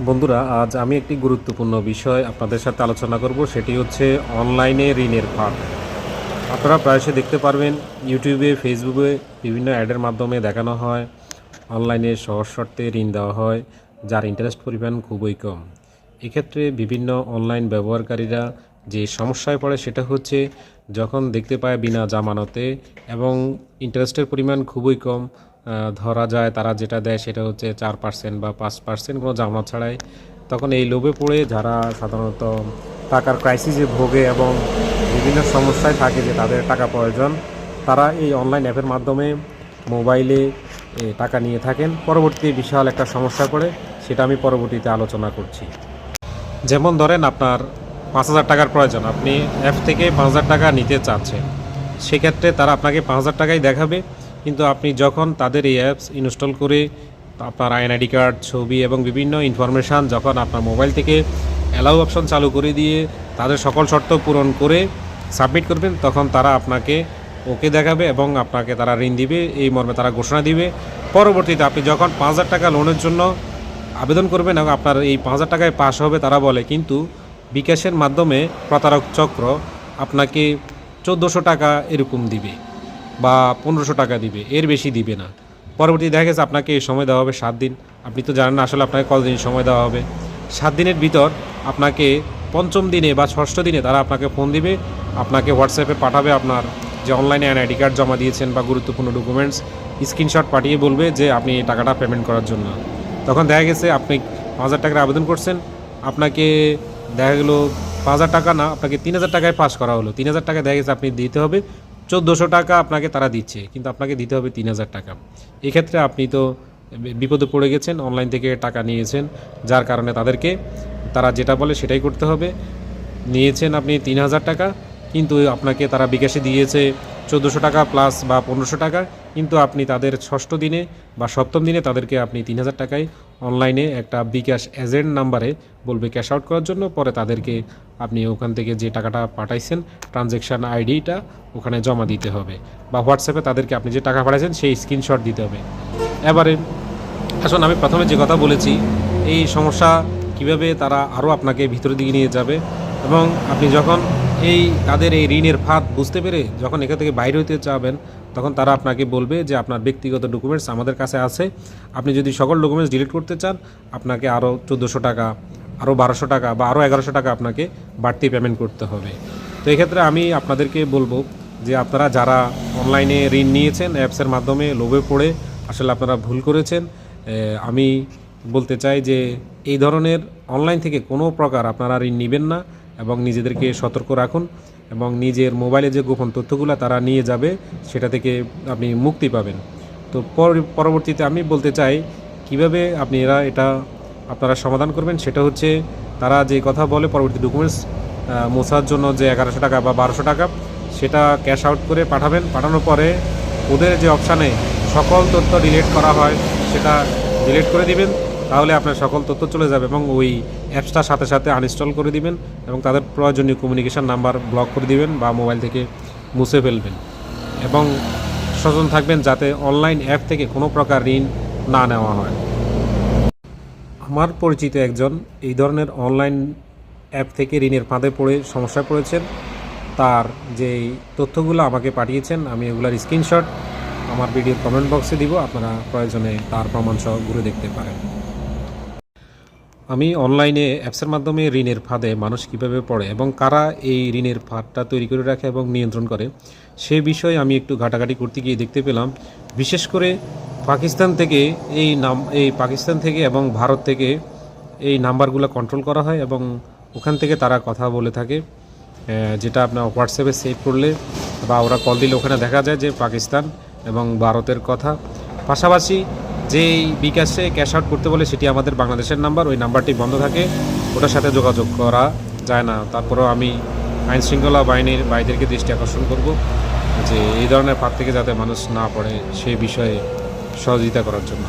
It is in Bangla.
বন্ধুরা, আজ আমি একটি গুরুত্বপূর্ণ বিষয় আপনাদের সাথে আলোচনা করব। সেটি হচ্ছে অনলাইনে ঋণের ফাঁদ। আপনারা প্রায়শই দেখতে পারবেন ইউটিউবে, ফেসবুকে বিভিন্ন অ্যাডের মাধ্যমে দেখানো হয় অনলাইনে সহজ শর্তে ঋণ দেওয়া হয়, যার ইন্টারেস্ট পরিমাণ খুবই কম। এক্ষেত্রে বিভিন্ন অনলাইন ব্যবহারকারীরা যে সমস্যায় পড়ে সেটা হচ্ছে যখন দেখতে পায় বিনা জামানতে এবং ইন্টারেস্টের পরিমাণ খুবই কম, ধরা যায় তারা যেটা দেয় সেটা হচ্ছে 4% বা 5% কোনো জামানত ছাড়াই, তখন এই লোভে পড়ে যারা সাধারণত টাকার ক্রাইসিসে ভোগে এবং বিভিন্ন সমস্যায় থাকে যে তাদের টাকা প্রয়োজন, তারা এই অনলাইন অ্যাপের মাধ্যমে মোবাইলে টাকা নিয়ে থাকেন। পরবর্তী বিশাল একটা সমস্যা পড়ে, সেটা আমি পরবর্তীতে আলোচনা করছি। যেমন ধরেন আপনার 5,000 টাকার প্রয়োজন, আপনি অ্যাপ থেকে 5,000 টাকা নিতে চাচ্ছেন, সেক্ষেত্রে তারা আপনাকে 5,000 টাকাই দেখাবে, কিন্তু আপনি যখন তাদের এই অ্যাপস ইনস্টল করে আপনার আইএনআইডি কার্ড, ছবি এবং বিভিন্ন ইনফরমেশান যখন আপনার মোবাইল থেকে অ্যালাউ অপশন চালু করে দিয়ে তাদের সকল শর্ত পূরণ করে সাবমিট করবেন, তখন তারা আপনাকে ওকে দেখাবে এবং আপনাকে তারা ঋণ দিবে, এই মর্মে তারা ঘোষণা দিবে। পরবর্তীতে আপনি যখন 5,000 টাকা লোনের জন্য আবেদন করবেন এবং আপনার এই 5,000 টাকায় পাস হবে, তারা বলে কিন্তু বিকাশের মাধ্যমে প্রতারক চক্র আপনাকে 1,400 টাকা এরকম দিবে বা 1,500 টাকা দিবে, এর বেশি দিবে না। পরবর্তী দেখা গেছে আপনাকে এই সময় দেওয়া হবে 7 দিন। আপনি তো জানেন না আসলে আপনাকে কতদিন সময় দেওয়া হবে। 7 দিনের ভিতর আপনাকে পঞ্চম দিনে বা ষষ্ঠ দিনে তারা আপনাকে ফোন দিবে, আপনাকে হোয়াটসঅ্যাপে পাঠাবে আপনার যে অনলাইনে আইডি কার্ড জমা দিয়েছেন বা গুরুত্বপূর্ণ ডকুমেন্টস স্ক্রিনশট পাঠিয়ে বলবে যে আপনি এই টাকাটা পেমেন্ট করার জন্য। তখন দেখা গেছে আপনি 5,000 টাকার আবেদন করছেন, আপনাকে দেখা গেলো 5,000 টাকা না, আপনাকে 3,000 টাকায় পাস করা হলো। 3,000 টাকা দেখা গেছে আপনি দিতে হবে 1,400 টাকা আপনাকে তারা দিচ্ছে, কিন্তু আপনাকে দিতে হবে 3,000 টাকা। এক্ষেত্রে আপনি তো বিপদে পড়ে গেছেন, অনলাইন থেকে টাকা নিয়েছেন, যার কারণে তারা যেটা বলে সেটাই করতে হবে। নিয়েছেন আপনি 3,000 টাকা, কিন্তু আপনাকে তারা বিকাশে দিয়েছে 1,400 টাকা প্লাস বা 1,500 টাকা, কিন্তু আপনি তাদের ষষ্ঠ দিনে বা সপ্তম দিনে তাদেরকে আপনি 3,000 টাকায় অনলাইনে একটা বিকাশ এজেন্ট নাম্বারে বলবে ক্যাশ আউট করার জন্য। পরে তাদেরকে আপনি ওখান থেকে যে টাকাটা পাঠাইছেন ট্রানজ্যাকশান আইডিটা ওখানে জমা দিতে হবে, বা হোয়াটসঅ্যাপে তাদেরকে আপনি যে টাকা পাঠাইছেন সেই স্ক্রিনশট দিতে হবে। এবারে আসুন, আমি প্রথমে যে কথা বলেছি, এই সমস্যা কিভাবে তারা আরও আপনাকে ভিতরের দিকে নিয়ে যাবে, এবং আপনি যখন তাদের এই ঋণের ফাঁদ বুঝতে পেরে যখন এখান থেকে বাইরে হতে চাবেন, তখন তারা আপনাকে বলবে যে আপনার ব্যক্তিগত ডকুমেন্টস আমাদের কাছে আছে, আপনি যদি সকল ডকুমেন্টস ডিলিট করতে চান আপনাকে আরও 1,400 টাকা, আরও 1,200 টাকা বা আরও 1,100 টাকা আপনাকে বাড়তি পেমেন্ট করতে হবে। তো এক্ষেত্রে আমি আপনাদেরকে বলবো যে আপনারা যারা অনলাইনে ঋণ নিয়েছেন অ্যাপসের মাধ্যমে লোভে পড়ে, আসলে আপনারা ভুল করেছেন। আমি বলতে চাই যে এই ধরনের অনলাইন থেকে কোনো প্রকার আপনারা ঋণ নেবেন না এবং নিজেদেরকে সতর্ক রাখুন, এবং নিজের মোবাইলে যে গোপন তথ্যগুলো তারা নিয়ে যাবে সেটা থেকে আপনি মুক্তি পাবেন। তো পরবর্তীতে আমি বলতে চাই কিভাবে এটা আপনারা সমাধান করবেন, সেটা হচ্ছে তারা যে কথা বলে পরবর্তী ডকুমেন্টস মোছার জন্য যে 1,100 টাকা বা 1,200 টাকা সেটা ক্যাশ আউট করে পাঠাবেন। পাঠানোর পরে ওদের যে অপশানে সকল তথ্য ডিলিট করা হয় সেটা ডিলিট করে দিবেন, তাহলে আপনার সকল তথ্য চলে যাবে, এবং ওই অ্যাপসটার সাথে সাথে আনইনস্টল করে দিবেন এবং তাদের প্রয়োজনীয় কমিউনিকেশান নাম্বার ব্লক করে দিবেন বা মোবাইল থেকে মুছে ফেলবেন, এবং সচেতন থাকবেন যাতে অনলাইন অ্যাপ থেকে কোনো প্রকার ঋণ না নেওয়া হয়। আমার পরিচিত একজন এই ধরনের অনলাইন অ্যাপ থেকে ঋণের ফাঁদে পড়ে সমস্যায় পড়েছেন। তার যেই তথ্যগুলো আমাকে পাঠিয়েছেন আমি এগুলার স্ক্রিনশট আমার ভিডিওর কমেন্ট বক্সে দিব, আপনারা প্রয়োজনে তার প্রমাণ সহ ঘুরে দেখতে পারেন। আমি অনলাইনে অ্যাপসের মাধ্যমে ঋণের ফাঁদে মানুষ কীভাবে পড়ে এবং কারা এই ঋণের ফাঁদটা তৈরি করে রাখে এবং নিয়ন্ত্রণ করে, সে বিষয়ে আমি একটু ঘাটাঘাটি করতে গিয়ে দেখতে পেলাম বিশেষ করে পাকিস্তান থেকে পাকিস্তান থেকে এবং ভারত থেকে এই নাম্বারগুলো কন্ট্রোল করা হয়, এবং ওখান থেকে তারা কথা বলে থাকে, যেটা আপনার হোয়াটসঅ্যাপে সেভ করলে বা ওরা কল দিলে ওখানে দেখা যায় যে পাকিস্তান এবং ভারতের কথা। পাশাপাশি যেই বিকাশে ক্যাশ আউট করতে বলে সেটি আমাদের বাংলাদেশের নাম্বার, ওই নাম্বারটি বন্ধ থাকে, ওটার সাথে যোগাযোগ করা যায় না। তারপরেও আমি আইন শৃঙ্খলা বাহিনীর ভাইদেরকে দৃষ্টি আকর্ষণ করব যে এই ধরনের ফাঁদ থেকে যাতে মানুষ না পড়ে সেই বিষয়ে সহযোগিতা করার জন্য।